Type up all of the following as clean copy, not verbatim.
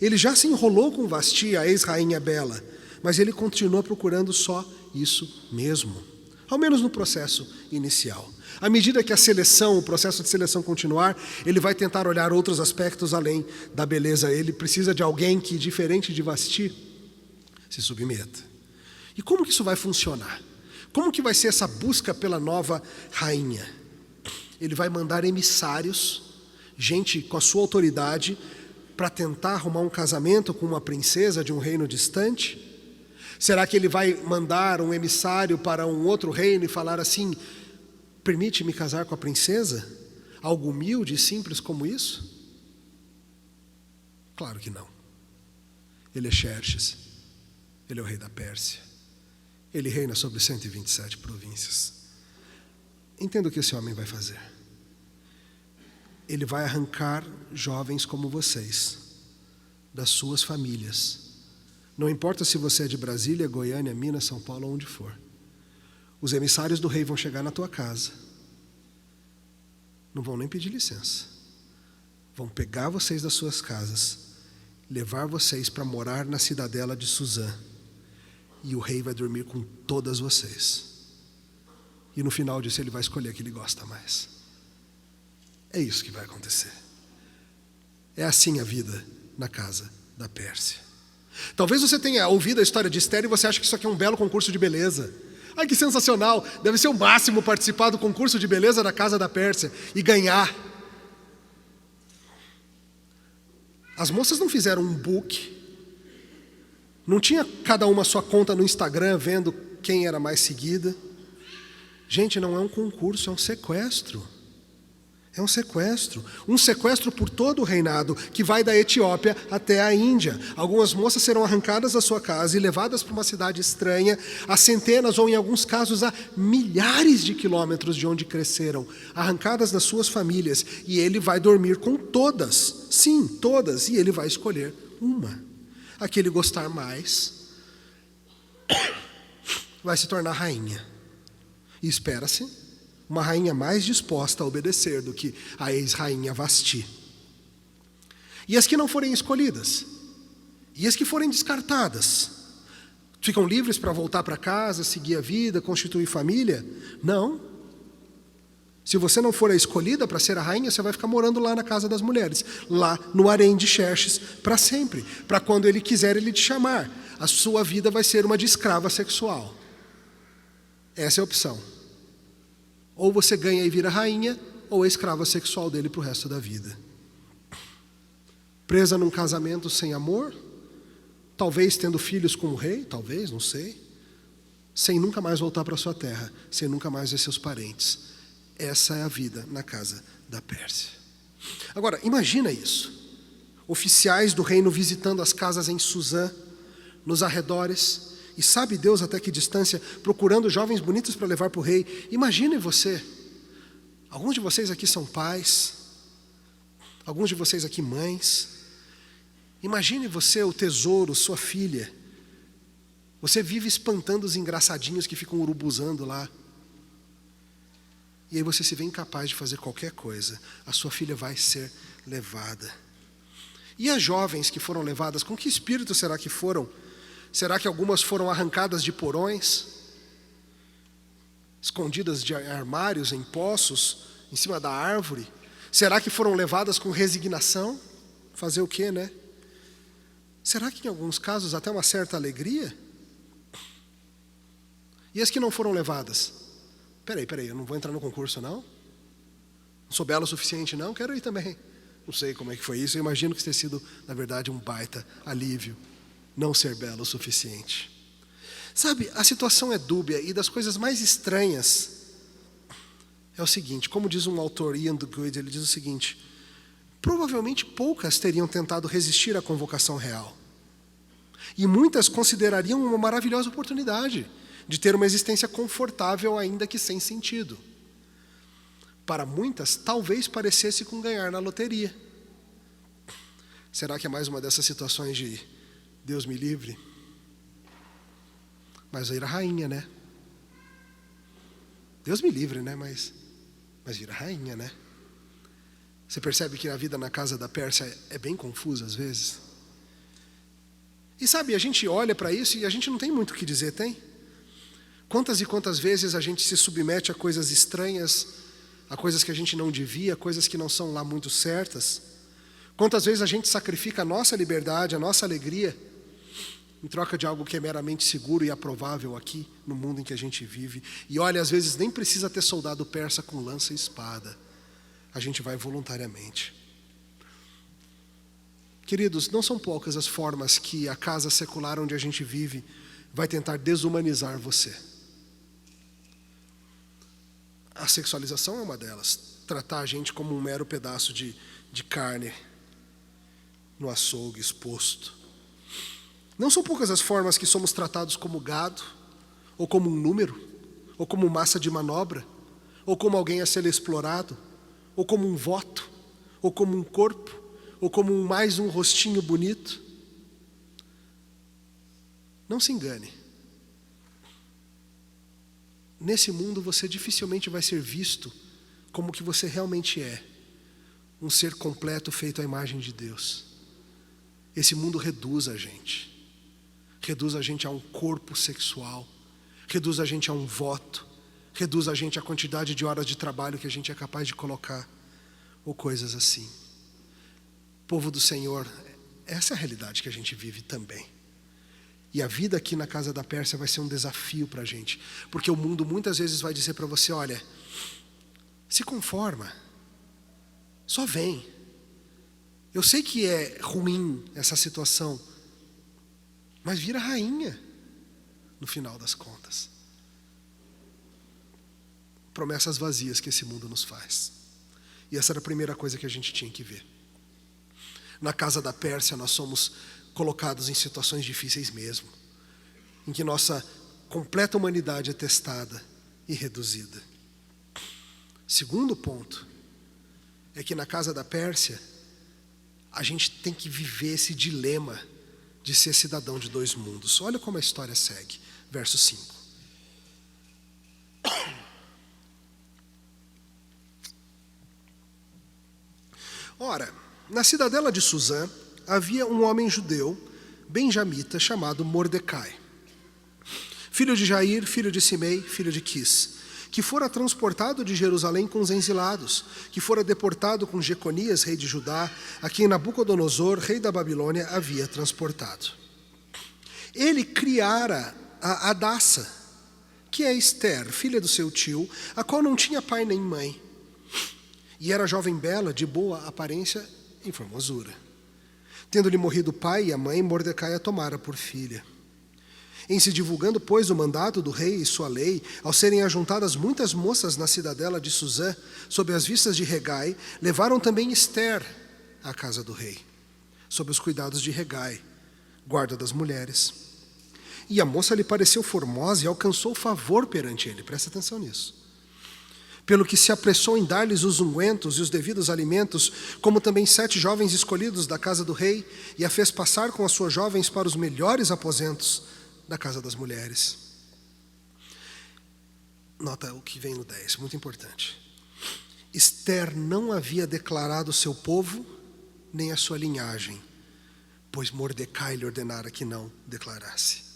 Ele já se enrolou com Vasti, a ex-rainha bela, mas ele continua procurando só isso mesmo, ao menos no processo inicial. À medida que o processo de seleção continuar, ele vai tentar olhar outros aspectos além da beleza. Ele precisa de alguém que, diferente de Vasti, se submeta. E como que isso vai funcionar? Como que vai ser essa busca pela nova rainha? Ele vai mandar emissários, gente com a sua autoridade, para tentar arrumar um casamento com uma princesa de um reino distante? Será que ele vai mandar um emissário para um outro reino e falar assim: permite-me casar com a princesa? Algo humilde e simples como isso? Claro que não. Ele é Xerxes. Ele é o rei da Pérsia. Ele reina sobre 127 províncias. Entenda o que esse homem vai fazer. Ele vai arrancar jovens como vocês das suas famílias. Não importa se você é de Brasília, Goiânia, Minas, São Paulo, onde for. Os emissários do rei vão chegar na tua casa. Não vão nem pedir licença. Vão pegar vocês das suas casas, levar vocês para morar na cidadela de Suzã. E o rei vai dormir com todas vocês. E no final disso ele vai escolher a que ele gosta mais. É isso que vai acontecer. É assim a vida na casa da Pérsia. Talvez você tenha ouvido a história de Esther e você acha que isso aqui é um belo concurso de beleza. Ai, que sensacional! Deve ser o máximo participar do concurso de beleza da casa da Pérsia e ganhar. As moças não fizeram um book. Não tinha cada uma sua conta no Instagram vendo quem era mais seguida. Gente, não é um concurso, é um sequestro. É um sequestro por todo o reinado, que vai da Etiópia até a Índia. Algumas moças serão arrancadas da sua casa e levadas para uma cidade estranha, a centenas ou, em alguns casos, a milhares de quilômetros de onde cresceram, arrancadas das suas famílias, e ele vai dormir com todas, sim, todas, e ele vai escolher uma. A que ele gostar mais vai se tornar rainha. E espera-se uma rainha mais disposta a obedecer do que a ex-rainha Vasti. E as que não forem escolhidas, e as que forem descartadas, ficam livres para voltar para casa, seguir a vida, constituir família? Não. Se você não for a escolhida para ser a rainha, você vai ficar morando lá na casa das mulheres, lá no harém de Xerxes, para sempre, para quando ele quiser ele te chamar. A sua vida vai ser uma de escrava sexual. Essa é a opção. Ou você ganha e vira rainha, ou é escrava sexual dele para o resto da vida. Presa num casamento sem amor, talvez tendo filhos com o rei, talvez, não sei, sem nunca mais voltar para sua terra, sem nunca mais ver seus parentes. Essa é a vida na casa da Pérsia. Agora, imagina isso. Oficiais do reino visitando as casas em Suzã, nos arredores, e sabe Deus até que distância, procurando jovens bonitos para levar para o rei. Imagine você. Alguns de vocês aqui são pais. Alguns de vocês aqui mães. Imagine você, o tesouro, sua filha. Você vive espantando os engraçadinhos que ficam urubuzando lá. E aí você se vê incapaz de fazer qualquer coisa. A sua filha vai ser levada. E as jovens que foram levadas, com que espírito será que foram? Será que algumas foram arrancadas de porões, escondidas de armários, em poços, em cima da árvore? Será que foram levadas com resignação? Fazer o quê, né? Será que em alguns casos até uma certa alegria? E as que não foram levadas? Peraí, eu não vou entrar no concurso não? Não sou bela o suficiente não? Quero ir também. Não sei como é que foi isso, eu imagino que tenha sido, na verdade, um baita alívio. Não ser belo o suficiente. Sabe, a situação é dúbia e das coisas mais estranhas é o seguinte, como diz um autor, Ian Duguid, ele diz o seguinte: provavelmente poucas teriam tentado resistir à convocação real. E muitas considerariam uma maravilhosa oportunidade de ter uma existência confortável, ainda que sem sentido. Para muitas, talvez parecesse com ganhar na loteria. Será que é mais uma dessas situações de Deus me livre? Mas vira rainha, né? Deus me livre, né? Mas vira rainha, né? Você percebe que a vida na casa da Pérsia é bem confusa às vezes? E sabe, a gente olha para isso e a gente não tem muito o que dizer, tem? Quantas e quantas vezes a gente se submete a coisas estranhas, a coisas que a gente não devia, coisas que não são lá muito certas? Quantas vezes a gente sacrifica a nossa liberdade, a nossa alegria, em troca de algo que é meramente seguro e aprovável aqui no mundo em que a gente vive? E olha, às vezes nem precisa ter soldado persa com lança e espada. A gente vai voluntariamente. Queridos, não são poucas as formas que a casa secular onde a gente vive vai tentar desumanizar você. A sexualização é uma delas. Tratar a gente como um mero pedaço de carne no açougue exposto. Não são poucas as formas que somos tratados como gado, ou como um número, ou como massa de manobra, ou como alguém a ser explorado, ou como um voto, ou como um corpo, ou como mais um rostinho bonito. Não se engane. Nesse mundo você dificilmente vai ser visto como o que você realmente é, um ser completo feito à imagem de Deus. Esse mundo reduz a gente a um corpo sexual, reduz a gente a um voto, reduz a gente a quantidade de horas de trabalho que a gente é capaz de colocar, ou coisas assim. Povo do Senhor, essa é a realidade que a gente vive também. E a vida aqui na casa da Pérsia vai ser um desafio para a gente, porque o mundo muitas vezes vai dizer para você: olha, se conforma, só vem. Eu sei que é ruim essa situação, mas vira rainha no final das contas. Promessas vazias que esse mundo nos faz. E essa era a primeira coisa que a gente tinha que ver. Na casa da Pérsia nós somos colocados em situações difíceis mesmo, em que nossa completa humanidade é testada e reduzida. Segundo ponto é que na casa da Pérsia a gente tem que viver esse dilema de ser cidadão de dois mundos. Olha como a história segue, verso 5. Ora, na cidadela de Suzã havia um homem judeu, benjamita, chamado Mordecai, filho de Jair, filho de Simei, filho de Quis, que fora transportado de Jerusalém com os exilados, que fora deportado com Jeconias, rei de Judá, a quem Nabucodonosor, rei da Babilônia, havia transportado. Ele criara a Hadassa, que é Ester, filha do seu tio, a qual não tinha pai nem mãe, e era jovem bela, de boa aparência e formosura. Tendo-lhe morrido o pai e a mãe, Mordecai a tomara por filha. Em se divulgando, pois, o mandato do rei e sua lei, ao serem ajuntadas muitas moças na cidadela de Suzã, sob as vistas de Hegai, levaram também Ester à casa do rei, sob os cuidados de Hegai, guarda das mulheres. E a moça lhe pareceu formosa e alcançou favor perante ele, presta atenção nisso. Pelo que se apressou em dar-lhes os ungüentos e os devidos alimentos, como também 7 jovens escolhidos da casa do rei, e a fez passar com as suas jovens para os melhores aposentos da casa das mulheres. Nota o que vem no 10, muito importante. Ester não havia declarado seu povo, nem a sua linhagem, pois Mordecai lhe ordenara que não declarasse.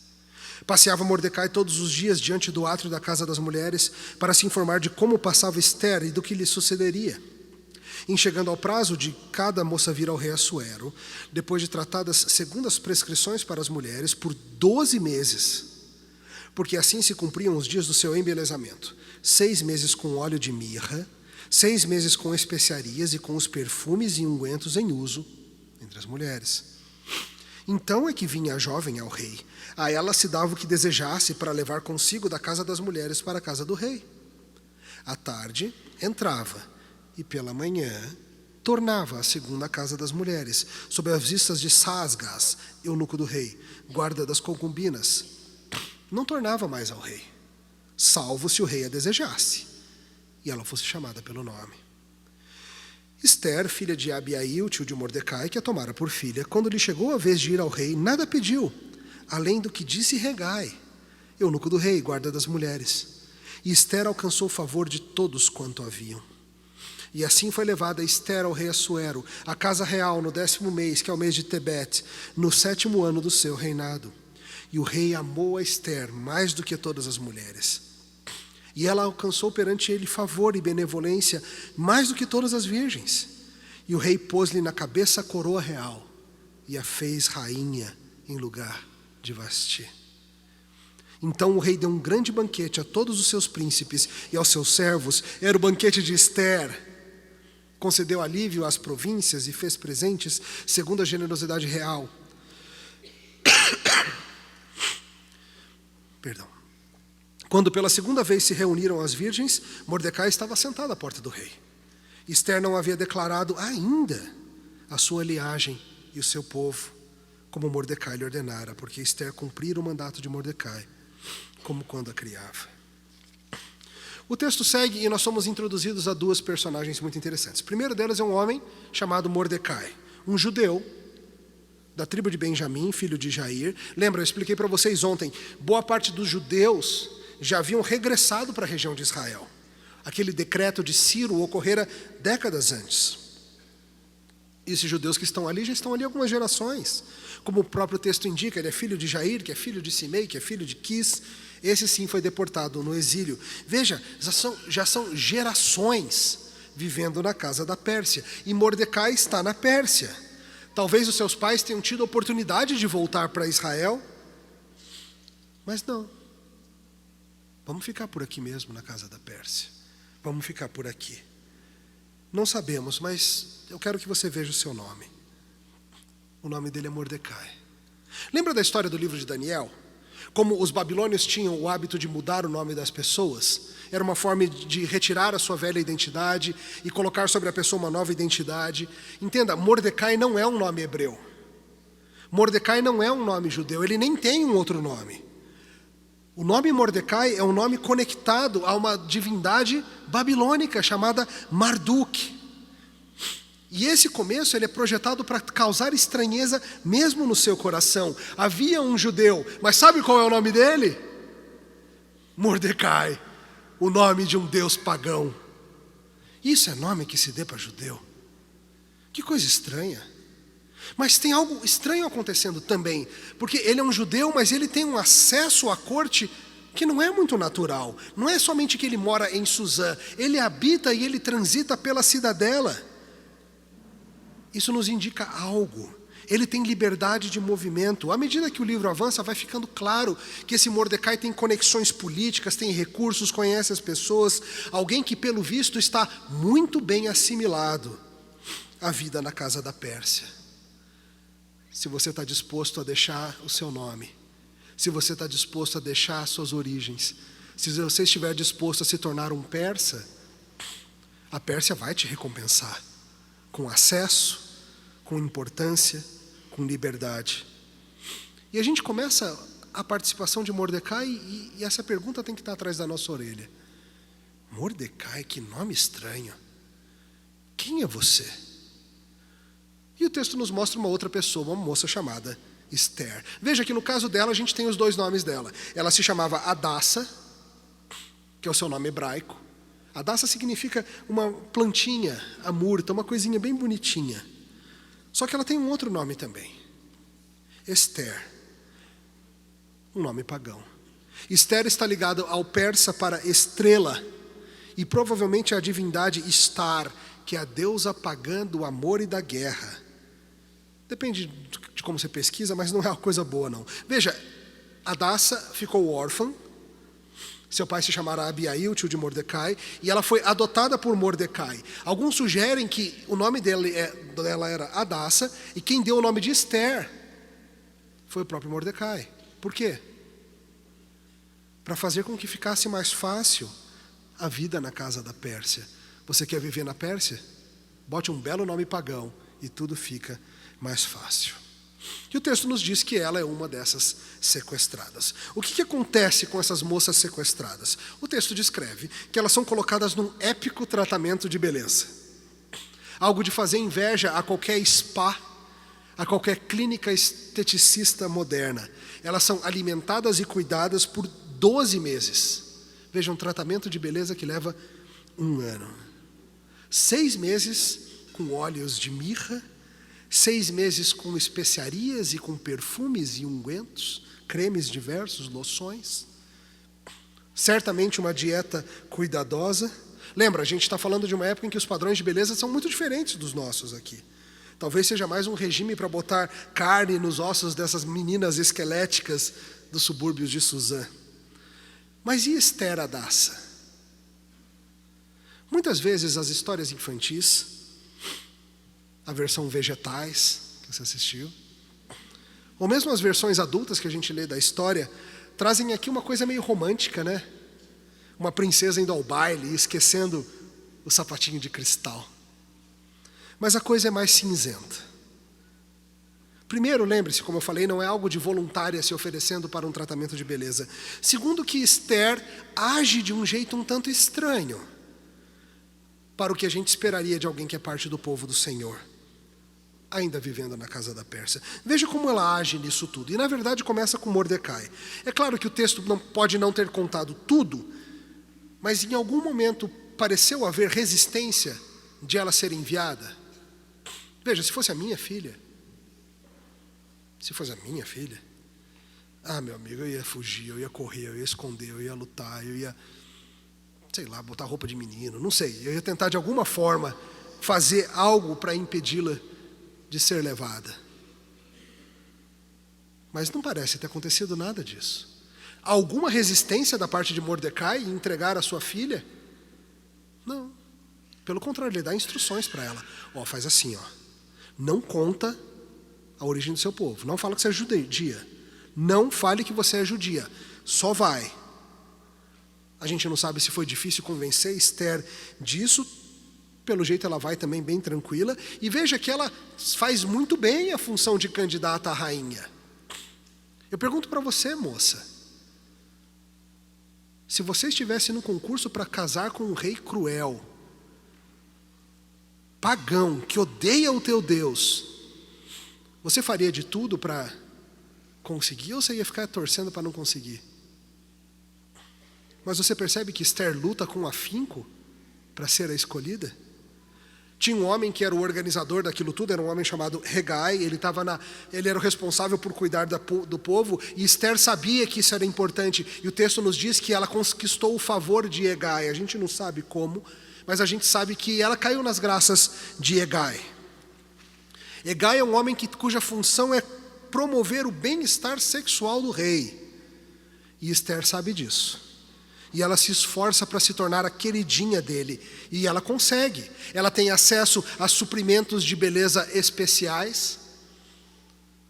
Passeava Mordecai todos os dias diante do átrio da casa das mulheres para se informar de como passava Ester e do que lhe sucederia. Em chegando ao prazo de cada moça vir ao rei Assuero, depois de tratadas segundo as prescrições para as mulheres, por 12 meses, porque assim se cumpriam os dias do seu embelezamento, 6 meses com óleo de mirra, 6 meses com especiarias e com os perfumes e ungüentos em uso entre as mulheres. Então é que vinha a jovem ao rei. A ela se dava o que desejasse para levar consigo da casa das mulheres para a casa do rei. À tarde entrava, e pela manhã tornava à segunda casa das mulheres, sob as vistas de Sasgas, eunuco do rei, guarda das concubinas. Não tornava mais ao rei, salvo se o rei a desejasse, e ela fosse chamada pelo nome. Ester, filha de Abiail, tio de Mordecai, que a tomara por filha, quando lhe chegou a vez de ir ao rei, nada pediu, além do que disse Hegai, eunuco do rei, guarda das mulheres. E Ester alcançou o favor de todos quanto haviam. E assim foi levada Ester ao rei Assuero, à casa real, no 10º mês, que é o mês de Tebete, no 7º ano do seu reinado. E o rei amou a Ester mais do que todas as mulheres. E ela alcançou perante ele favor e benevolência mais do que todas as virgens. E o rei pôs-lhe na cabeça a coroa real e a fez rainha em lugar de Vasti. Então o rei deu um grande banquete a todos os seus príncipes e aos seus servos. Era o banquete de Ester. Concedeu alívio às províncias e fez presentes segundo a generosidade real. Perdão. Quando pela segunda vez se reuniram as virgens, Mordecai estava sentado à porta do rei. Ester não havia declarado ainda a sua linhagem e o seu povo, como Mordecai lhe ordenara, porque Ester cumprira o mandato de Mordecai, como quando a criava. O texto segue e nós somos introduzidos a duas personagens muito interessantes. O primeiro delas é um homem chamado Mordecai, um judeu da tribo de Benjamim, filho de Jair. Lembra, eu expliquei para vocês ontem, boa parte dos judeus já haviam regressado para a região de Israel. Aquele decreto de Ciro ocorrera décadas antes. E esses judeus que estão ali já estão ali há algumas gerações. Como o próprio texto indica, ele é filho de Jair, que é filho de Simei, que é filho de Quis. Esse sim foi deportado no exílio. Veja, já são gerações vivendo na casa da Pérsia. E Mordecai está na Pérsia. Talvez os seus pais tenham tido a oportunidade de voltar para Israel, mas não. Vamos ficar por aqui mesmo, na casa da Pérsia. Vamos ficar por aqui. Não sabemos, mas eu quero que você veja o seu nome. O nome dele é Mordecai. Lembra da história do livro de Daniel? Como os babilônios tinham o hábito de mudar o nome das pessoas, era uma forma de retirar a sua velha identidade e colocar sobre a pessoa uma nova identidade. Entenda, Mordecai não é um nome hebreu. Mordecai não é um nome judeu, ele nem tem um outro nome. O nome Mordecai é um nome conectado a uma divindade babilônica chamada Marduk. E esse começo ele é projetado para causar estranheza mesmo no seu coração. Havia um judeu, mas sabe qual é o nome dele? Mordecai, o nome de um deus pagão. Isso é nome que se dê para judeu. Que coisa estranha. Mas tem algo estranho acontecendo também, porque ele é um judeu, mas ele tem um acesso à corte que não é muito natural. Não é somente que ele mora em Suzã, ele habita e ele transita pela cidadela. Isso nos indica algo. Ele tem liberdade de movimento. À medida que o livro avança, vai ficando claro que esse Mordecai tem conexões políticas, tem recursos, conhece as pessoas. Alguém que, pelo visto, está muito bem assimilado à vida na casa da Pérsia. Se você está disposto a deixar o seu nome, se você está disposto a deixar as suas origens, se você estiver disposto a se tornar um persa, a Pérsia vai te recompensar com acesso, com importância, com liberdade. E a gente começa a participação de Mordecai e essa pergunta tem que estar atrás da nossa orelha. Mordecai, que nome estranho. Quem é você? E o texto nos mostra uma outra pessoa, uma moça chamada Ester. Veja que no caso dela a gente tem os dois nomes dela. Ela se chamava Hadassa, que é o seu nome hebraico. Hadassa significa uma plantinha, a murta, uma coisinha bem bonitinha. Só que ela tem um outro nome também. Ester. Um nome pagão. Ester está ligado ao persa para estrela. E provavelmente a divindade Star, que é a deusa pagã do amor e da guerra. Depende de como você pesquisa, mas não é uma coisa boa não. Veja, Hadassa ficou órfã. Seu pai se chamara Abiail, tio de Mordecai, e ela foi adotada por Mordecai. Alguns sugerem que o nome dela era Hadassa, e quem deu o nome de Ester foi o próprio Mordecai. Por quê? Para fazer com que ficasse mais fácil a vida na casa da Pérsia. Você quer viver na Pérsia? Bote um belo nome pagão e tudo fica mais fácil. E o texto nos diz que ela é uma dessas sequestradas. O que acontece com essas moças sequestradas? O texto descreve que elas são colocadas num épico tratamento de beleza. Algo de fazer inveja a qualquer spa, a qualquer clínica esteticista moderna. Elas são alimentadas e cuidadas por 12 meses. Veja, um tratamento de beleza que leva 1 ano. 6 meses com óleos de mirra, 6 meses com especiarias e com perfumes e ungüentos, cremes diversos, loções. Certamente uma dieta cuidadosa. Lembra, a gente está falando de uma época em que os padrões de beleza são muito diferentes dos nossos aqui. Talvez seja mais um regime para botar carne nos ossos dessas meninas esqueléticas dos subúrbios de Suzã. Mas e Esther Hadassa? Muitas vezes as histórias infantis, a versão vegetais que você assistiu, ou mesmo as versões adultas que a gente lê da história, trazem aqui uma coisa meio romântica, né? Uma princesa indo ao baile e esquecendo o sapatinho de cristal. Mas a coisa é mais cinzenta. Primeiro, lembre-se, como eu falei, não é algo de voluntária se oferecendo para um tratamento de beleza. Segundo, que Esther age de um jeito um tanto estranho para o que a gente esperaria de alguém que é parte do povo do Senhor, ainda vivendo na casa da Pérsia. Veja como ela age nisso tudo. E na verdade começa com Mordecai. É claro que o texto pode não ter contado tudo, mas em algum momento pareceu haver resistência de ela ser enviada. Veja, se fosse a minha filha, meu amigo, eu ia fugir, eu ia correr, eu ia esconder, eu ia lutar, eu ia, sei lá, botar roupa de menino, não sei. Eu ia tentar de alguma forma fazer algo para impedi-la de ser levada. Mas não parece ter acontecido nada disso. Alguma resistência da parte de Mordecai em entregar a sua filha? Não. Pelo contrário, ele dá instruções para ela. Faz assim, não conta a origem do seu povo. Não fala que você é judia. Não fale que você é judia. Só vai. A gente não sabe se foi difícil convencer Esther disso. Pelo jeito ela vai também bem tranquila. E veja que ela faz muito bem a função de candidata à rainha. Eu pergunto para você, moça. Se você estivesse no concurso para casar com um rei cruel, pagão, que odeia o teu Deus, você faria de tudo para conseguir ou você ia ficar torcendo para não conseguir? Mas você percebe que Esther luta com afinco para ser a escolhida? Tinha um homem que era o organizador daquilo tudo, era um homem chamado Hegai, ele era o responsável por cuidar do povo, e Esther sabia que isso era importante, e o texto nos diz que ela conquistou o favor de Hegai. A gente não sabe como, mas a gente sabe que ela caiu nas graças de Hegai. Hegai é um homem cuja função é promover o bem-estar sexual do rei, e Esther sabe disso. E ela se esforça para se tornar a queridinha dele. E ela consegue. Ela tem acesso a suprimentos de beleza especiais.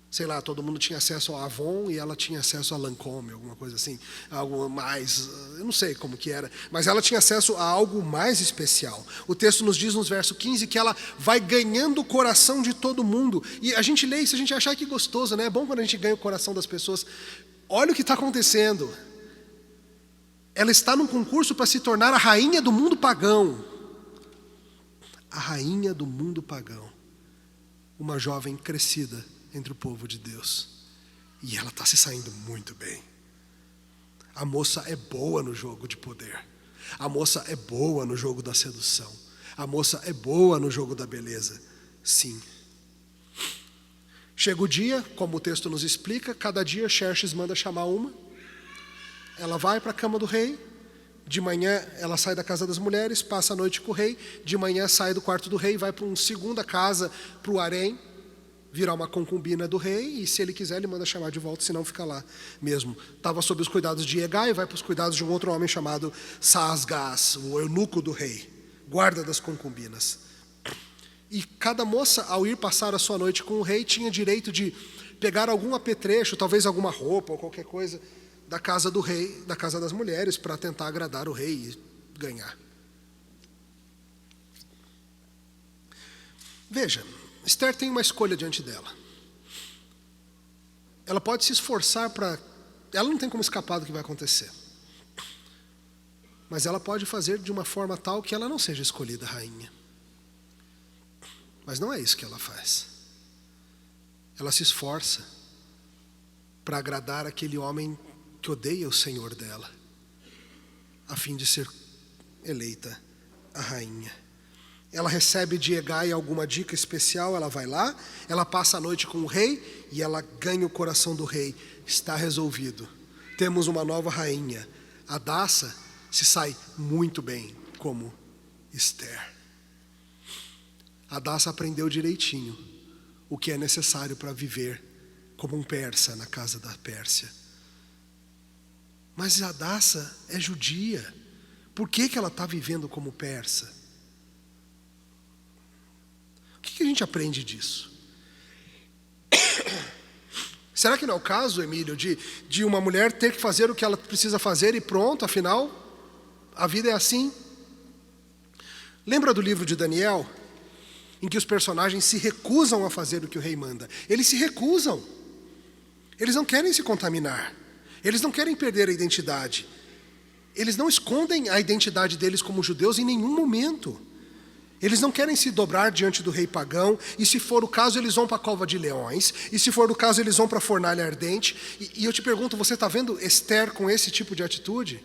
Sei lá, todo mundo tinha acesso ao Avon e ela tinha acesso a Lancôme, alguma coisa assim. Algo mais, eu não sei como que era. Mas ela tinha acesso a algo mais especial. O texto nos diz, no verso 15, que ela vai ganhando o coração de todo mundo. E a gente lê isso, a gente acha que gostoso, né? É bom quando a gente ganha o coração das pessoas. Olha o que está acontecendo. Ela está num concurso para se tornar a rainha do mundo pagão. A rainha do mundo pagão. Uma jovem crescida entre o povo de Deus. E ela está se saindo muito bem. A moça é boa no jogo de poder. A moça é boa no jogo da sedução. A moça é boa no jogo da beleza. Sim. Chega o dia, como o texto nos explica, cada dia Xerxes manda chamar uma. Ela vai para a cama do rei, de manhã ela sai da casa das mulheres, passa a noite com o rei, de manhã sai do quarto do rei, vai para uma segunda casa, para o harém, virar uma concubina do rei, e se ele quiser ele manda chamar de volta, senão fica lá mesmo. Estava sob os cuidados de Hegai, vai para os cuidados de um outro homem chamado Saasgás, o eunuco do rei, guarda das concubinas. E cada moça, ao ir passar a sua noite com o rei, tinha direito de pegar algum apetrecho, talvez alguma roupa ou qualquer coisa, da casa do rei, da casa das mulheres, para tentar agradar o rei e ganhar. Veja, Esther tem uma escolha diante dela. Ela pode se esforçar para... Ela não tem como escapar do que vai acontecer. Mas ela pode fazer de uma forma tal que ela não seja escolhida rainha. Mas não é isso que ela faz. Ela se esforça para agradar aquele homem que odeia o Senhor dela, a fim de ser eleita a rainha. ela recebe de Hegai alguma dica especial, ela vai lá, ela passa a noite com o rei e ela ganha o coração do rei. Está resolvido. Temos uma nova rainha. Hadassah se sai muito bem como Esther. Hadassah aprendeu direitinho o que é necessário para viver como um persa na casa da Pérsia. Mas Hadassah é judia. Por que ela está vivendo como persa? O que a gente aprende disso? Será que não é o caso, Emílio, de uma mulher ter que fazer o que ela precisa fazer e pronto, afinal, a vida é assim? Lembra do livro de Daniel, em que os personagens se recusam a fazer o que o rei manda? Eles se recusam. Eles não querem se contaminar. Eles não querem perder a identidade. Eles não escondem a identidade deles como judeus em nenhum momento. Eles não querem se dobrar diante do rei pagão, e se for o caso, eles vão para a cova de leões, e se for o caso, eles vão para a fornalha ardente. E eu te pergunto, você está vendo Esther com esse tipo de atitude?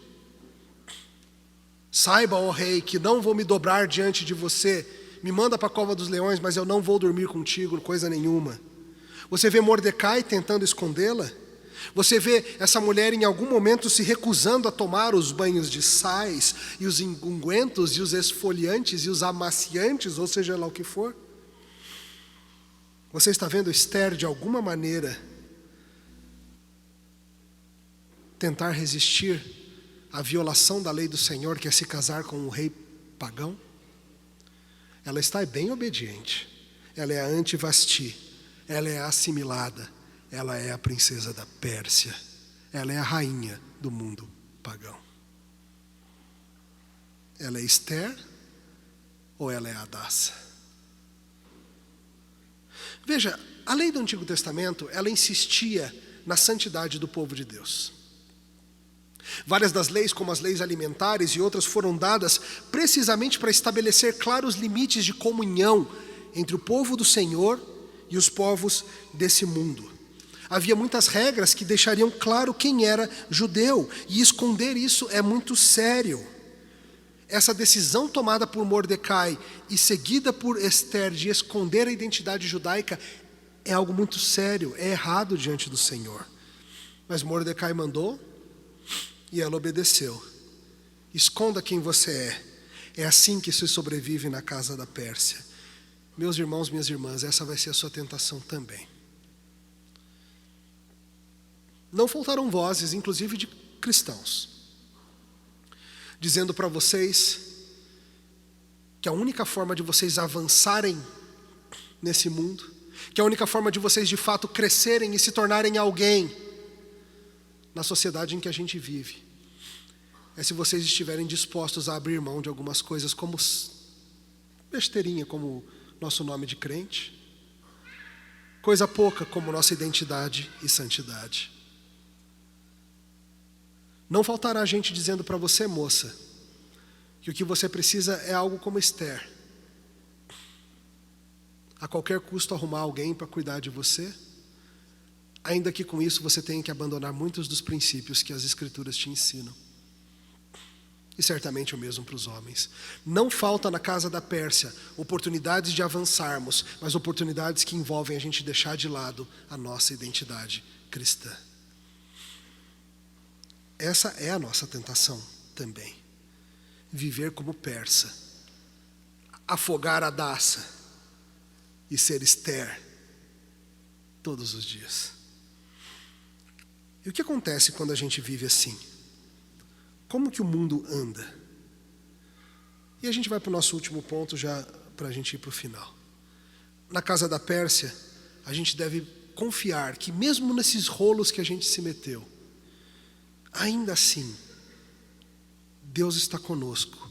Saiba, ó rei, que não vou me dobrar diante de você. Me manda para a cova dos leões, mas eu não vou dormir contigo, coisa nenhuma. Você vê Mordecai tentando escondê-la? Você vê essa mulher em algum momento se recusando a tomar os banhos de sais, e os ungüentos, e os esfoliantes, e os amaciantes, ou seja lá o que for? Você está vendo Esther, de alguma maneira, tentar resistir à violação da lei do Senhor, que é se casar com um rei pagão? Ela está bem obediente. Ela é a anti-Vasti. Ela é a assimilada. Ela é a princesa da Pérsia. Ela é a rainha do mundo pagão. Ela é Esther ou ela é Hadassah? Veja, a lei do Antigo Testamento, ela insistia na santidade do povo de Deus. Várias das leis, como as leis alimentares e outras, foram dadas precisamente para estabelecer claros limites de comunhão entre o povo do Senhor e os povos desse mundo. Havia muitas regras que deixariam claro quem era judeu, e esconder isso é muito sério. Essa decisão tomada por Mordecai e seguida por Esther de esconder a identidade judaica é algo muito sério, é errado diante do Senhor. Mas Mordecai mandou e ela obedeceu. Esconda quem você é. É assim que se sobrevive na casa da Pérsia. Meus irmãos, minhas irmãs, essa vai ser a sua tentação também. Não faltaram vozes, inclusive de cristãos, dizendo para vocês que a única forma de vocês avançarem nesse mundo, que a única forma de vocês de fato crescerem e se tornarem alguém na sociedade em que a gente vive, é se vocês estiverem dispostos a abrir mão de algumas coisas como besteirinha, como nosso nome de crente, coisa pouca como nossa identidade e santidade. Não faltará gente dizendo para você, moça, que o que você precisa é algo como Esther. A qualquer custo arrumar alguém para cuidar de você, ainda que com isso você tenha que abandonar muitos dos princípios que as Escrituras te ensinam. E certamente o mesmo para os homens. Não falta na casa da Pérsia oportunidades de avançarmos, mas oportunidades que envolvem a gente deixar de lado a nossa identidade cristã. Essa é a nossa tentação também. Viver como persa, afogar Hadassah e ser Esther todos os dias. E o que acontece quando a gente vive assim? Como que o mundo anda? E a gente vai para o nosso último ponto, já para a gente ir para o final. Na casa da Pérsia, a gente deve confiar que mesmo nesses rolos que a gente se meteu, ainda assim, Deus está conosco.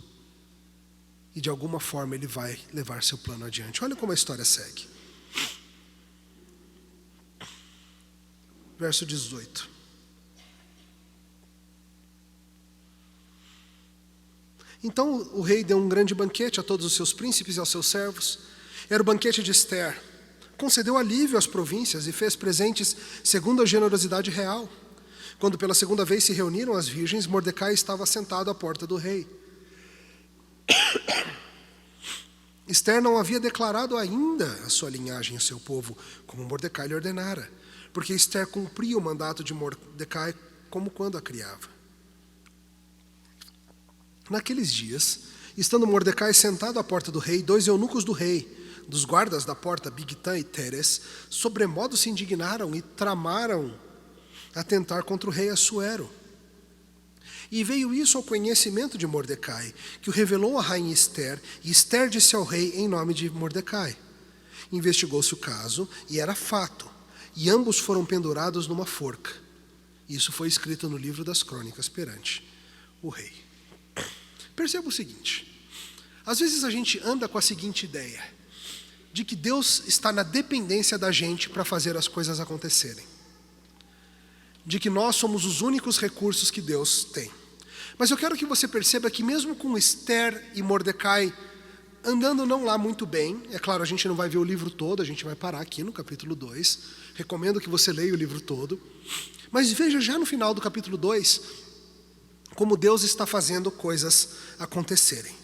E de alguma forma Ele vai levar seu plano adiante. Olha como a história segue. Verso 18. Então o rei deu um grande banquete a todos os seus príncipes e aos seus servos. Era o banquete de Esther. Concedeu alívio às províncias e fez presentes segundo a generosidade real. Quando pela segunda vez se reuniram as virgens, Mordecai estava sentado à porta do rei. Esther não havia declarado ainda a sua linhagem ao seu povo, como Mordecai lhe ordenara, porque Esther cumpria o mandato de Mordecai como quando a criava. Naqueles dias, estando Mordecai sentado à porta do rei, 2 eunucos do rei, dos guardas da porta, Bigtã e Teres, sobremodo se indignaram e tramaram atentar contra o rei Assuero. E veio isso ao conhecimento de Mordecai, que o revelou à rainha Esther, e Esther disse ao rei em nome de Mordecai. Investigou-se o caso, e era fato, e ambos foram pendurados numa forca. Isso foi escrito no livro das crônicas perante o rei. Perceba o seguinte, às vezes a gente anda com a seguinte ideia, de que Deus está na dependência da gente para fazer as coisas acontecerem. De que nós somos os únicos recursos que Deus tem. Mas eu quero que você perceba que mesmo com Esther e Mordecai andando não lá muito bem, é claro, a gente não vai ver o livro todo, a gente vai parar aqui no capítulo 2, recomendo que você leia o livro todo, mas veja já no final do capítulo 2, como Deus está fazendo coisas acontecerem.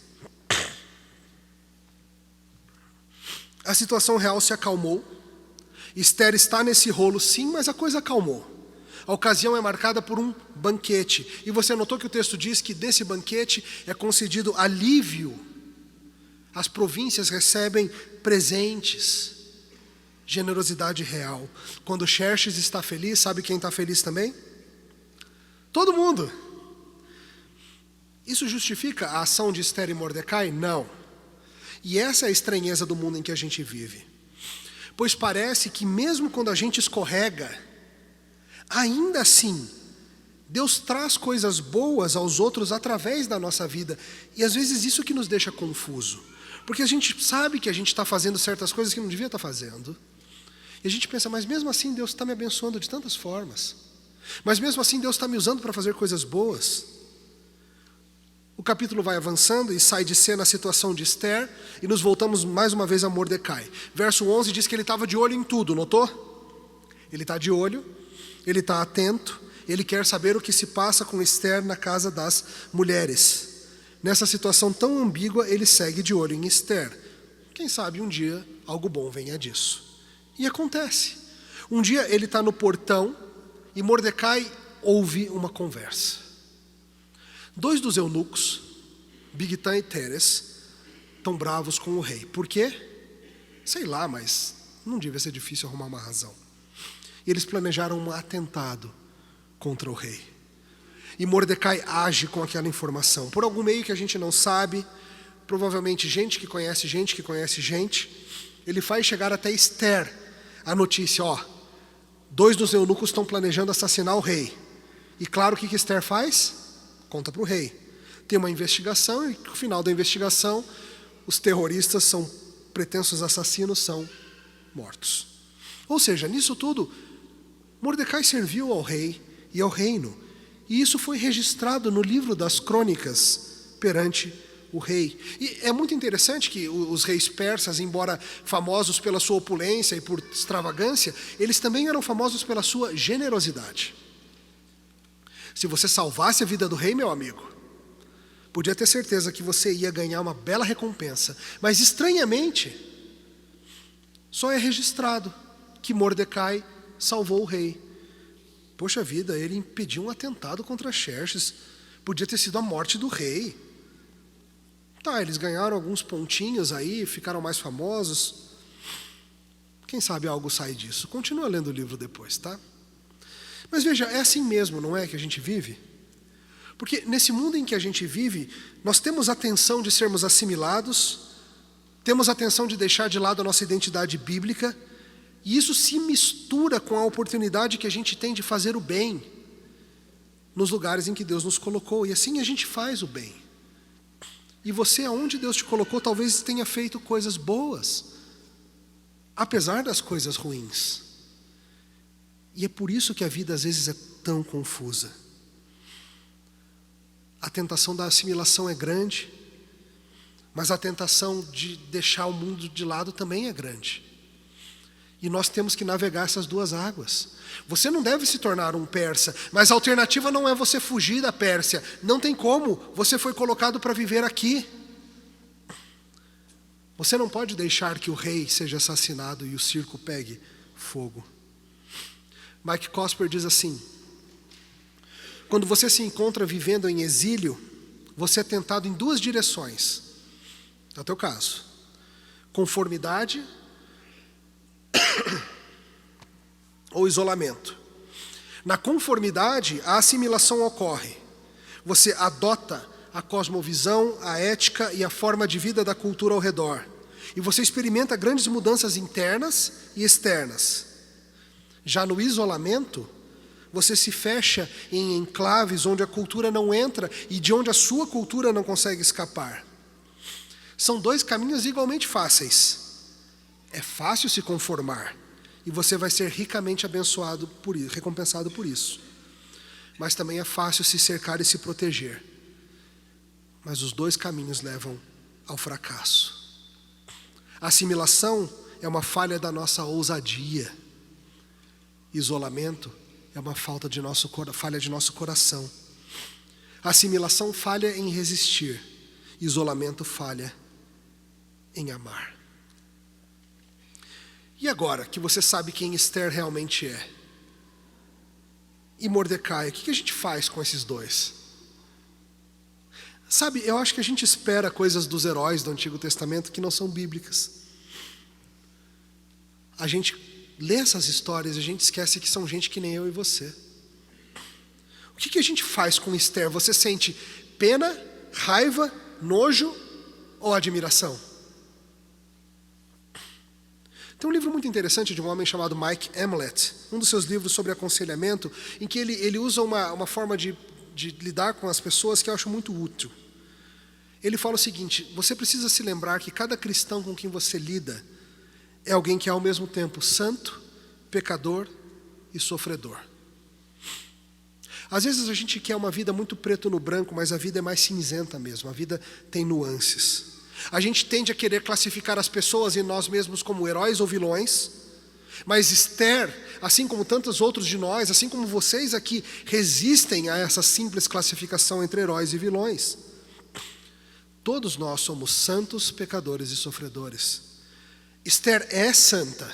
A situação real se acalmou, Esther está nesse rolo sim, mas a coisa acalmou. A ocasião é marcada por um banquete. E você notou que o texto diz que desse banquete é concedido alívio. As províncias recebem presentes. Generosidade real. Quando Xerxes está feliz, sabe quem está feliz também? Todo mundo. Isso justifica a ação de Esther e Mordecai? Não. E essa é a estranheza do mundo em que a gente vive. Pois parece que mesmo quando a gente escorrega, ainda assim, Deus traz coisas boas aos outros através da nossa vida. E às vezes isso que nos deixa confuso. Porque a gente sabe que a gente está fazendo certas coisas que não devia estar fazendo. E a gente pensa, mas mesmo assim Deus está me abençoando de tantas formas. Mas mesmo assim Deus está me usando para fazer coisas boas. O capítulo vai avançando e sai de cena a situação de Esther. E nos voltamos mais uma vez a Mordecai. Verso 11 diz que ele estava de olho em tudo, notou? Ele está de olho. Ele está atento, ele quer saber o que se passa com Esther na casa das mulheres. Nessa situação tão ambígua, ele segue de olho em Esther. Quem sabe um dia algo bom venha disso. E acontece. Um dia ele está no portão e Mordecai ouve uma conversa. 2 dos eunucos, Bigtã e Teres, estão bravos com o rei. Por quê? Sei lá, mas não devia ser difícil arrumar uma razão. E eles planejaram um atentado contra o rei. E Mordecai age com aquela informação. Por algum meio que a gente não sabe, provavelmente gente que conhece gente, ele faz chegar até Esther a notícia, 2 dos eunucos estão planejando assassinar o rei. E claro, o que Esther faz? Conta para o rei. Tem uma investigação e no final da investigação, os terroristas pretensos assassinos são mortos. Ou seja, nisso tudo, Mordecai serviu ao rei e ao reino, e isso foi registrado no livro das crônicas perante o rei. E é muito interessante que os reis persas, embora famosos pela sua opulência e por extravagância, eles também eram famosos pela sua generosidade. Se você salvasse a vida do rei, meu amigo, podia ter certeza que você ia ganhar uma bela recompensa. Mas estranhamente, só é registrado que Mordecai salvou o rei. Poxa vida, ele impediu um atentado contra Xerxes. Podia ter sido a morte do rei. Tá, eles ganharam alguns pontinhos aí, ficaram mais famosos. Quem sabe algo sai disso. Continua lendo o livro depois, tá? Mas veja, é assim mesmo, não é, que a gente vive? Porque nesse mundo em que a gente vive, nós temos a tensão de sermos assimilados, temos a tensão de deixar de lado a nossa identidade bíblica, e isso se mistura com a oportunidade que a gente tem de fazer o bem nos lugares em que Deus nos colocou. E assim a gente faz o bem. E você, aonde Deus te colocou, talvez tenha feito coisas boas, apesar das coisas ruins. E é por isso que a vida às vezes é tão confusa. A tentação da assimilação é grande, mas a tentação de deixar o mundo de lado também é grande. E nós temos que navegar essas duas águas. Você não deve se tornar um persa, mas a alternativa não é você fugir da Pérsia. Não tem como, você foi colocado para viver aqui. Você não pode deixar que o rei seja assassinado e o circo pegue fogo. Mike Cosper diz assim: quando você se encontra vivendo em exílio, você é tentado em duas direções. É o teu caso: conformidade ou isolamento. Na conformidade, a assimilação ocorre. Você adota a cosmovisão, a ética e a forma de vida da cultura ao redor. E você experimenta grandes mudanças internas e externas. Já no isolamento, você se fecha em enclaves onde a cultura não entra e de onde a sua cultura não consegue escapar. São dois caminhos igualmente fáceis. É fácil se conformar e você vai ser ricamente abençoado por isso, recompensado por isso. Mas também é fácil se cercar e se proteger. Mas os dois caminhos levam ao fracasso. A assimilação é uma falha da nossa ousadia. Isolamento é uma falha de nosso coração. A assimilação falha em resistir. Isolamento falha em amar. E agora que você sabe quem Esther realmente é, e Mordecai, o que a gente faz com esses dois? Sabe, eu acho que a gente espera coisas dos heróis do Antigo Testamento que não são bíblicas. A gente lê essas histórias e a gente esquece que são gente que nem eu e você. O que a gente faz com Esther? Você sente pena, raiva, nojo ou admiração? Tem um livro muito interessante de um homem chamado Mike Emmett, um dos seus livros sobre aconselhamento, em que ele usa uma forma de lidar com as pessoas que eu acho muito útil. Ele fala o seguinte: você precisa se lembrar que cada cristão com quem você lida é alguém que é ao mesmo tempo santo, pecador e sofredor. Às vezes a gente quer uma vida muito preto no branco, mas a vida é mais cinzenta mesmo, a vida tem nuances. A gente tende a querer classificar as pessoas e nós mesmos como heróis ou vilões, mas Esther, assim como tantos outros de nós, assim como vocês aqui, resistem a essa simples classificação entre heróis e vilões. Todos nós somos santos, pecadores e sofredores. Esther é santa,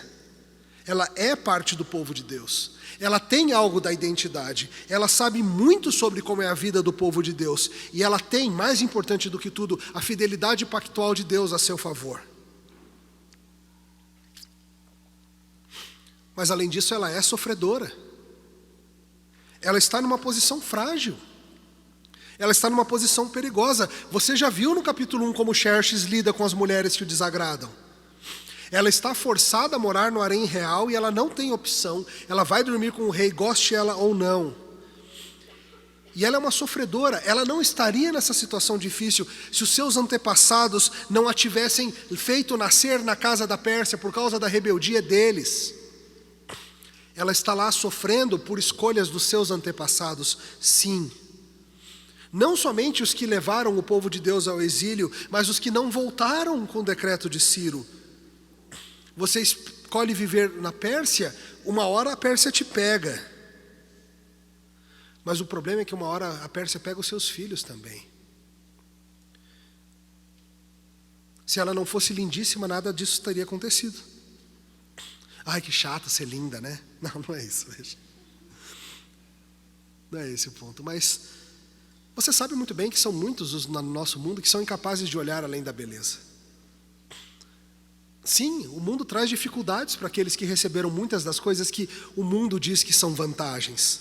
ela é parte do povo de Deus, ela tem algo da identidade, ela sabe muito sobre como é a vida do povo de Deus, e ela tem, mais importante do que tudo, a fidelidade pactual de Deus a seu favor. Mas além disso, ela é sofredora. Ela está numa posição frágil. Ela está numa posição perigosa. Você já viu no capítulo 1 como Xerxes lida com as mulheres que o desagradam. Ela está forçada a morar no harém real e ela não tem opção. Ela vai dormir com o rei, goste ela ou não. E ela é uma sofredora. Ela não estaria nessa situação difícil se os seus antepassados não a tivessem feito nascer na casa da Pérsia por causa da rebeldia deles. Ela está lá sofrendo por escolhas dos seus antepassados, sim. Não somente os que levaram o povo de Deus ao exílio, mas os que não voltaram com o decreto de Ciro. Você escolhe viver na Pérsia, uma hora a Pérsia te pega. Mas o problema é que uma hora a Pérsia pega os seus filhos também. Se ela não fosse lindíssima, nada disso teria acontecido. Ai, que chata ser linda, né? Não é isso, veja. Não é esse o ponto. Mas você sabe muito bem que são muitos os no nosso mundo que são incapazes de olhar além da beleza. Sim, o mundo traz dificuldades para aqueles que receberam muitas das coisas que o mundo diz que são vantagens.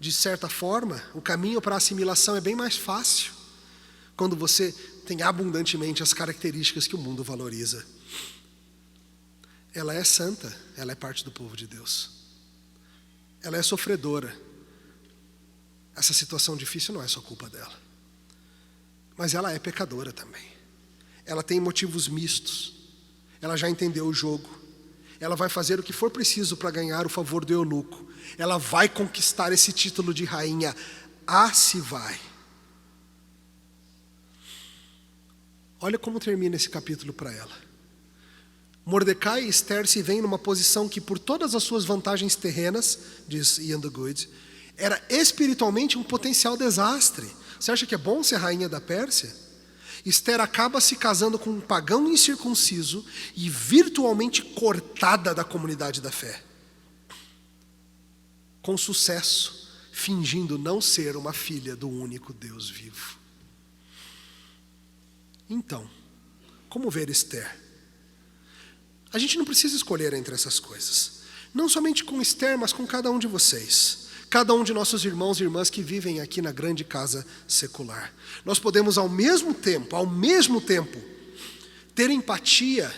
De certa forma, o caminho para a assimilação é bem mais fácil quando você tem abundantemente as características que o mundo valoriza. Ela é santa, ela é parte do povo de Deus. Ela é sofredora. Essa situação difícil não é só culpa dela. Mas ela é pecadora também. Ela tem motivos mistos. Ela já entendeu o jogo. Ela vai fazer o que for preciso para ganhar o favor do eunuco. Ela vai conquistar esse título de rainha. Se vai. Olha como termina esse capítulo para ela. Mordecai e Esther se veem numa posição que, por todas as suas vantagens terrenas, diz Ian the Good, era espiritualmente um potencial desastre. Você acha que é bom ser rainha da Pérsia? Esther acaba se casando com um pagão incircunciso e virtualmente cortada da comunidade da fé. Com sucesso, fingindo não ser uma filha do único Deus vivo. Então, como ver Esther? A gente não precisa escolher entre essas coisas. Não somente com Esther, mas com cada um de vocês. Cada um de nossos irmãos e irmãs que vivem aqui na grande casa secular. Nós podemos ao mesmo tempo, ter empatia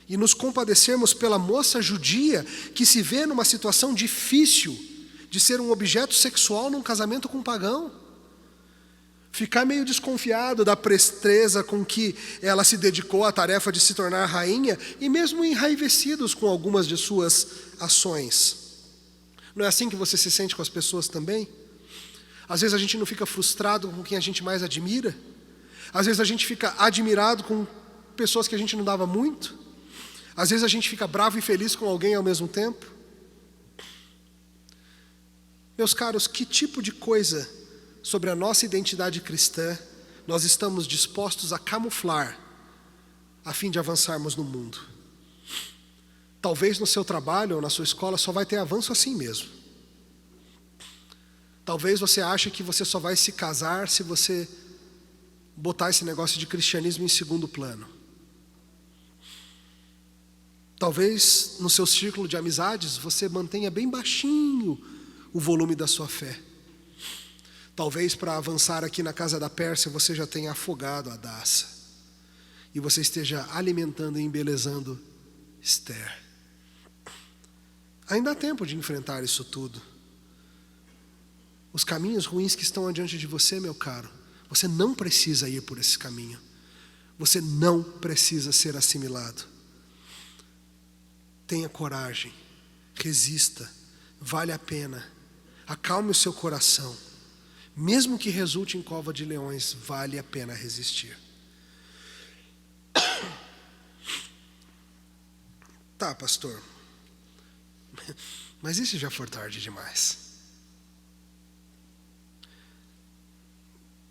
e nos compadecermos pela moça judia que se vê numa situação difícil de ser um objeto sexual num casamento com um pagão. Ficar meio desconfiado da presteza com que ela se dedicou à tarefa de se tornar rainha e mesmo enraivecidos com algumas de suas ações. Não é assim que você se sente com as pessoas também? Às vezes a gente não fica frustrado com quem a gente mais admira. Às vezes a gente fica admirado com pessoas que a gente não dava muito. Às vezes a gente fica bravo e feliz com alguém ao mesmo tempo. Meus caros, que tipo de coisa sobre a nossa identidade cristã nós estamos dispostos a camuflar a fim de avançarmos no mundo? Talvez no seu trabalho ou na sua escola só vai ter avanço assim mesmo. Talvez você ache que você só vai se casar se você botar esse negócio de cristianismo em segundo plano. Talvez no seu círculo de amizades você mantenha bem baixinho o volume da sua fé. Talvez para avançar aqui na casa da Pérsia você já tenha afogado a Daça e você esteja alimentando e embelezando Esther. Ainda há tempo de enfrentar isso tudo. Os caminhos ruins que estão adiante de você, meu caro, você não precisa ir por esse caminho. Você não precisa ser assimilado. Tenha coragem, resista, vale a pena. Acalme o seu coração. Mesmo que resulte em cova de leões, vale a pena resistir. Tá, pastor. Mas e se já for tarde demais?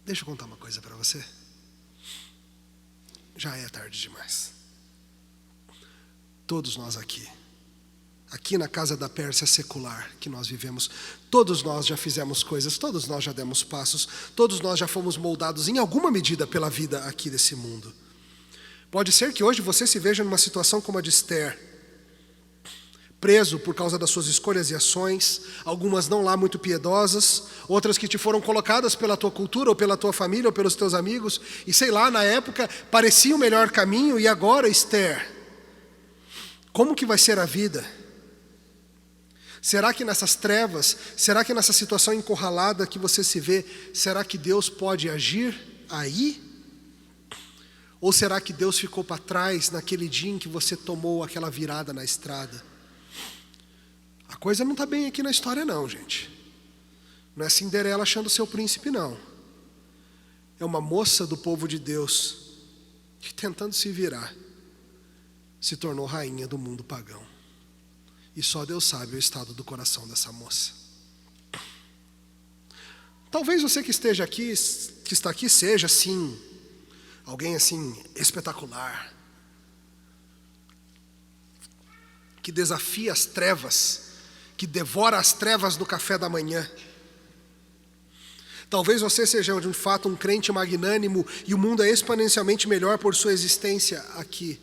Deixa eu contar uma coisa para você. Já é tarde demais. Todos nós aqui na casa da Pérsia secular que nós vivemos, todos nós já fizemos coisas, todos nós já demos passos, todos nós já fomos moldados em alguma medida pela vida aqui desse mundo. Pode ser que hoje você se veja numa situação como a de Esther, preso por causa das suas escolhas e ações, algumas não lá muito piedosas, outras que te foram colocadas pela tua cultura, ou pela tua família, ou pelos teus amigos, e sei lá, na época parecia o melhor caminho, e agora, Esther, como que vai ser a vida? Será que nessas trevas, será que nessa situação encurralada que você se vê, será que Deus pode agir aí? Ou será que Deus ficou para trás naquele dia em que você tomou aquela virada na estrada? A coisa não está bem aqui na história não, gente. Não é Cinderela achando seu príncipe, não. É uma moça do povo de Deus que, tentando se virar, se tornou rainha do mundo pagão. E só Deus sabe o estado do coração dessa moça. Talvez você que esteja aqui, que está aqui, seja assim, alguém assim espetacular, que desafia as trevas, que devora as trevas do café da manhã. Talvez você seja de fato um crente magnânimo e o mundo é exponencialmente melhor por sua existência aqui.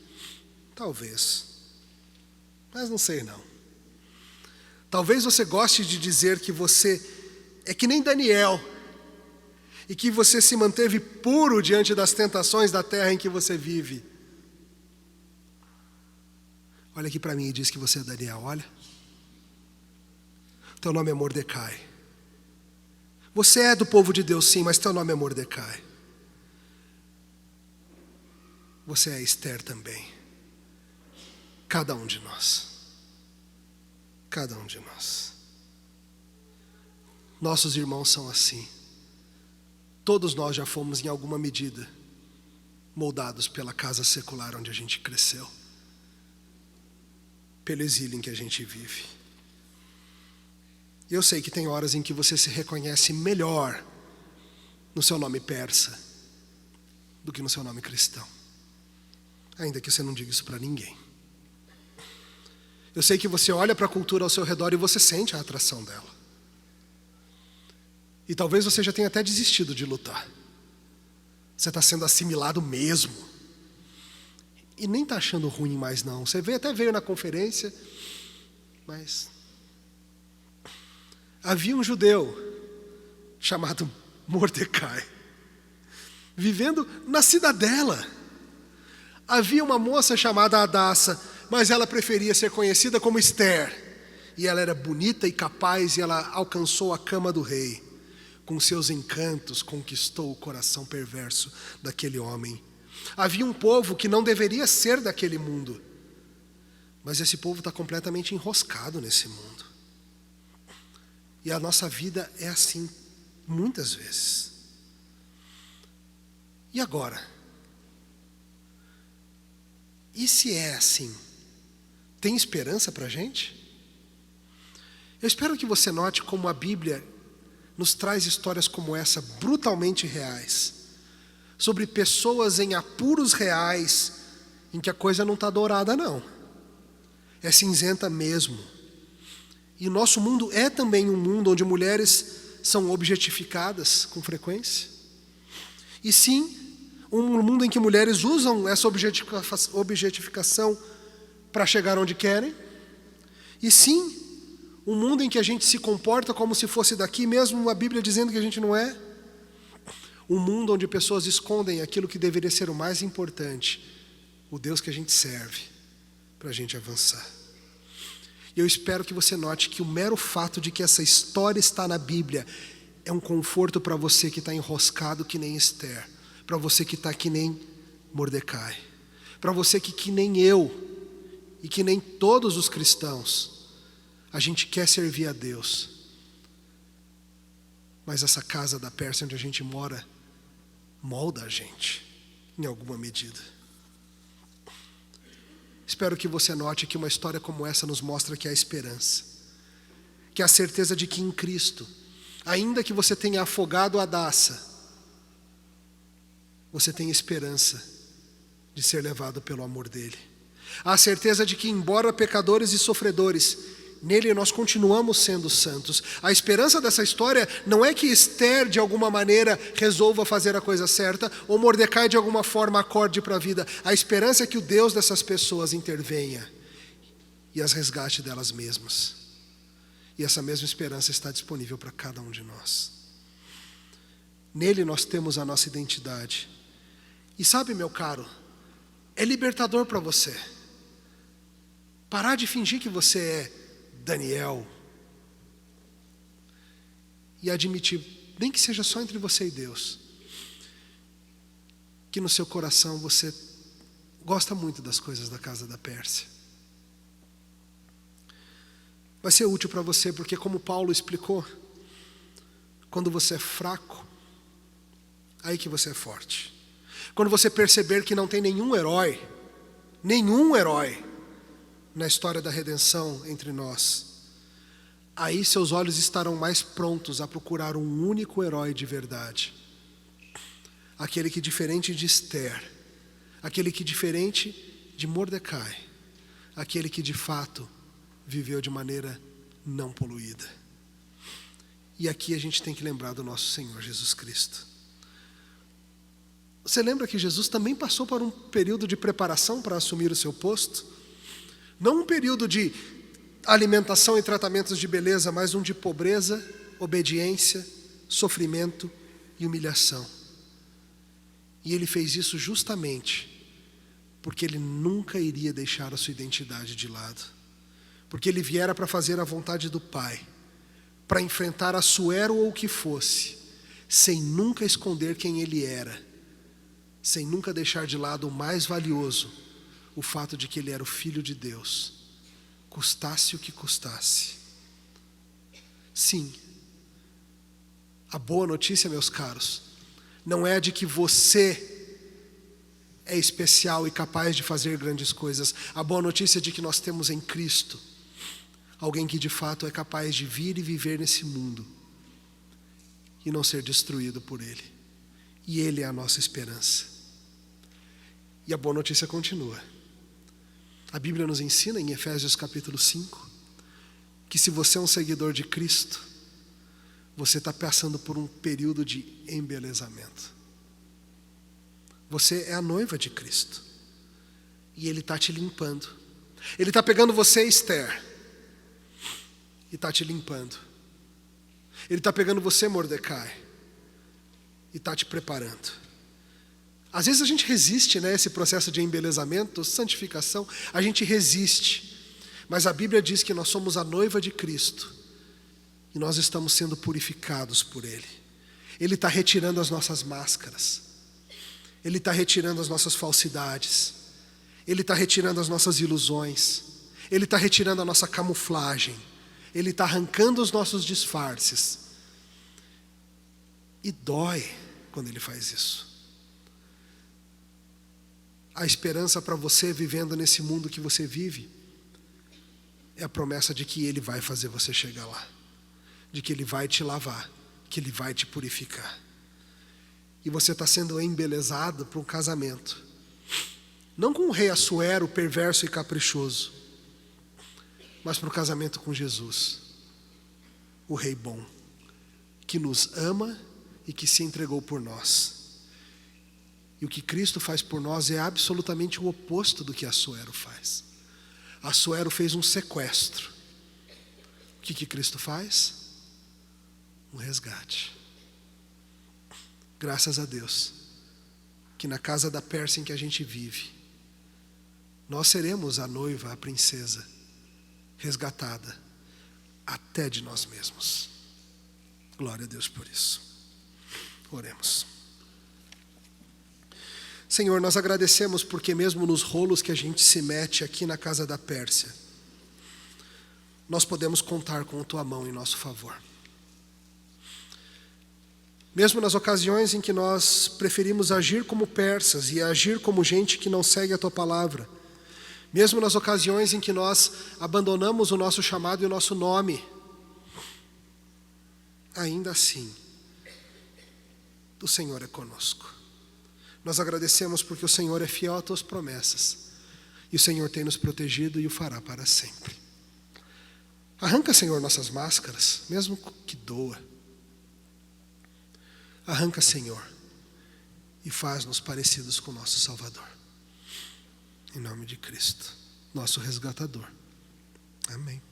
Talvez. Mas não sei não. Talvez você goste de dizer que você é que nem Daniel e que você se manteve puro diante das tentações da terra em que você vive. Olha aqui para mim e diz que você é Daniel, olha. Teu nome é Mordecai. Você é do povo de Deus, sim, mas teu nome é Mordecai. Você é Esther também. Cada um de nós. Cada um de nós. Nossos irmãos são assim. Todos nós já fomos, em alguma medida, moldados pela casa secular onde a gente cresceu, pelo exílio em que a gente vive. Eu sei que tem horas em que você se reconhece melhor no seu nome persa do que no seu nome cristão. Ainda que você não diga isso para ninguém. Eu sei que você olha para a cultura ao seu redor e você sente a atração dela. E talvez você já tenha até desistido de lutar. Você está sendo assimilado mesmo. E nem está achando ruim mais não. Você até veio na conferência, mas... Havia um judeu chamado Mordecai, vivendo na cidadela. Havia uma moça chamada Hadassa, mas ela preferia ser conhecida como Esther. E ela era bonita e capaz, e ela alcançou a cama do rei. Com seus encantos, conquistou o coração perverso daquele homem. Havia um povo que não deveria ser daquele mundo, mas esse povo está completamente enroscado nesse mundo. E a nossa vida é assim, muitas vezes. E agora? E se é assim? Tem esperança para a gente? Eu espero que você note como a Bíblia nos traz histórias como essa, brutalmente reais, sobre pessoas em apuros reais, em que a coisa não está dourada não, é cinzenta mesmo. E o nosso mundo é também um mundo onde mulheres são objetificadas com frequência. E sim, um mundo em que mulheres usam essa objetificação para chegar onde querem. E sim, um mundo em que a gente se comporta como se fosse daqui, mesmo a Bíblia dizendo que a gente não é. Um mundo onde pessoas escondem aquilo que deveria ser o mais importante, o Deus que a gente serve, para a gente avançar. E eu espero que você note que o mero fato de que essa história está na Bíblia é um conforto para você que está enroscado que nem Esther, para você que está que nem Mordecai, para você que nem eu e que nem todos os cristãos, a gente quer servir a Deus, mas essa casa da Pérsia onde a gente mora molda a gente em alguma medida. Espero que você note que uma história como essa nos mostra que há esperança, que há certeza de que em Cristo, ainda que você tenha afogado a Hadassa, você tem esperança de ser levado pelo amor dele. Há certeza de que, embora pecadores e sofredores, nele nós continuamos sendo santos. A esperança dessa história não é que Esther de alguma maneira resolva fazer a coisa certa, ou Mordecai de alguma forma acorde para a vida. A esperança é que o Deus dessas pessoas intervenha e as resgate delas mesmas. E essa mesma esperança está disponível para cada um de nós. Nele nós temos a nossa identidade. E sabe, meu caro, é libertador para você parar de fingir que você é Daniel e admitir, nem que seja só entre você e Deus, que no seu coração você gosta muito das coisas da casa da Pérsia. Vai ser útil para você, porque como Paulo explicou, quando você é fraco, aí que você é forte. Quando você perceber que não tem nenhum herói na história da redenção entre nós, aí seus olhos estarão mais prontos a procurar um único herói de verdade. Aquele que, diferente de Esther, aquele que, diferente de Mordecai, aquele que de fato viveu de maneira não poluída. E aqui a gente tem que lembrar do nosso Senhor Jesus Cristo. Você lembra que Jesus também passou por um período de preparação para assumir o seu posto? Não um período de alimentação e tratamentos de beleza, mas um de pobreza, obediência, sofrimento e humilhação. E ele fez isso justamente porque ele nunca iria deixar a sua identidade de lado. Porque ele viera para fazer a vontade do Pai, para enfrentar Assuero ou o que fosse, sem nunca esconder quem ele era, sem nunca deixar de lado o mais valioso, o fato de que ele era o Filho de Deus, custasse o que custasse. Sim, a boa notícia, meus caros, não é a de que você é especial e capaz de fazer grandes coisas. A boa notícia é de que nós temos em Cristo alguém que de fato é capaz de vir e viver nesse mundo e não ser destruído por ele. E ele é a nossa esperança. E a boa notícia continua. A Bíblia nos ensina em Efésios capítulo 5, que se você é um seguidor de Cristo, você está passando por um período de embelezamento. Você é a noiva de Cristo. E Ele está te limpando. Ele está pegando você, Esther, e está te limpando. Ele está pegando você, Mordecai, e está te preparando. Às vezes a gente resiste, né, esse processo de embelezamento, santificação, a gente resiste. Mas a Bíblia diz que nós somos a noiva de Cristo e nós estamos sendo purificados por Ele. Ele está retirando as nossas máscaras. Ele está retirando as nossas falsidades. Ele está retirando as nossas ilusões. Ele está retirando a nossa camuflagem. Ele está arrancando os nossos disfarces. E dói quando Ele faz isso. A esperança para você vivendo nesse mundo que você vive é a promessa de que Ele vai fazer você chegar lá, de que Ele vai te lavar, que Ele vai te purificar. E você está sendo embelezado para um casamento, não com um rei Assuero perverso e caprichoso, mas para o casamento com Jesus, o Rei bom, que nos ama e que se entregou por nós. E o que Cristo faz por nós é absolutamente o oposto do que Assuero faz. Assuero fez um sequestro. O que Cristo faz? Um resgate. Graças a Deus, que na casa da Pérsia em que a gente vive, nós seremos a noiva, a princesa, resgatada até de nós mesmos. Glória a Deus por isso. Oremos. Senhor, nós agradecemos porque mesmo nos rolos que a gente se mete aqui na casa da Pérsia, nós podemos contar com a Tua mão em nosso favor. Mesmo nas ocasiões em que nós preferimos agir como persas e agir como gente que não segue a Tua palavra, mesmo nas ocasiões em que nós abandonamos o nosso chamado e o nosso nome, ainda assim, o Senhor é conosco. Nós agradecemos porque o Senhor é fiel às Tuas promessas. E o Senhor tem nos protegido e o fará para sempre. Arranca, Senhor, nossas máscaras, mesmo que doa. Arranca, Senhor, e faz-nos parecidos com o nosso Salvador. Em nome de Cristo, nosso resgatador. Amém.